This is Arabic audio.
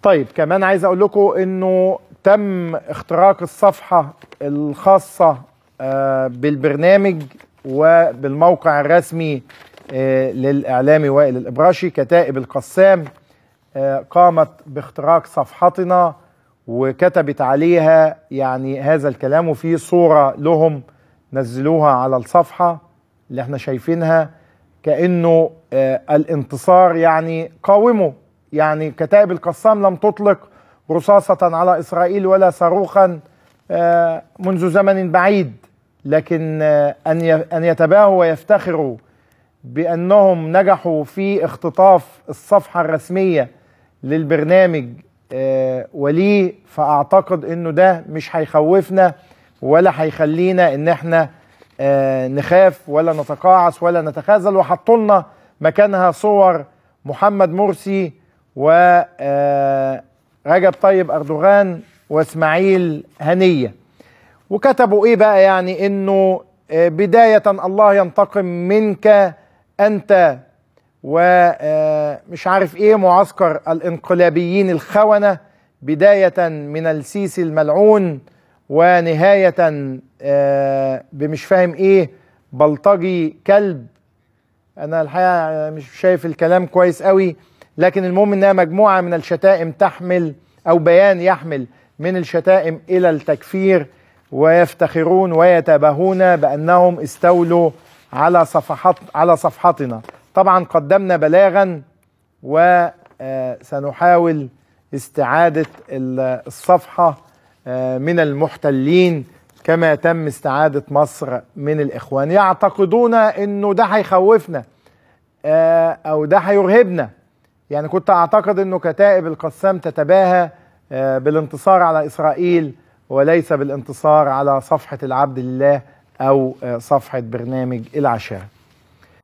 طيب كمان عايز اقول لكم انه تم اختراق الصفحة الخاصة بالبرنامج وبالموقع الرسمي للإعلامي وائل الإبراشي. كتائب القسام قامت باختراق صفحتنا وكتبت عليها يعني هذا الكلام، وفي صورة لهم نزلوها على الصفحة اللي احنا شايفينها كأنه الانتصار، يعني قاوموا. يعني كتائب القسام لم تطلق رصاصة على إسرائيل ولا صاروخا منذ زمن بعيد، لكن أن يتباهوا ويفتخروا بأنهم نجحوا في اختطاف الصفحة الرسمية للبرنامج وليه، فأعتقد أنه ده مش هيخوفنا ولا هيخلينا أن احنا نخاف ولا نتقاعس ولا نتخاذل. وحطوا لنا مكانها صور محمد مرسي ورجب طيب أردوغان واسماعيل هنية، وكتبوا ايه بقى؟ يعني انه بداية الله ينتقم منك انت ومش عارف ايه معسكر الانقلابيين الخونة، بداية من السيسي الملعون ونهاية بمش فاهم ايه بلطجي كلب. انا الحقيقة مش شايف الكلام كويس قوي، لكن المهم انها مجموعة من الشتائم تحمل او بيان يحمل من الشتائم الى التكفير، ويفتخرون ويتباهون بانهم استولوا على صفحتنا. طبعا قدمنا بلاغا وسنحاول استعادة الصفحة من المحتلين كما تم استعادة مصر من الإخوان. يعتقدون أنه ده هيخوفنا أو ده هيرهبنا. يعني كنت أعتقد أنه كتائب القسام تتباهى بالانتصار على إسرائيل وليس بالانتصار على صفحة العبد لله أو صفحة برنامج العشاء.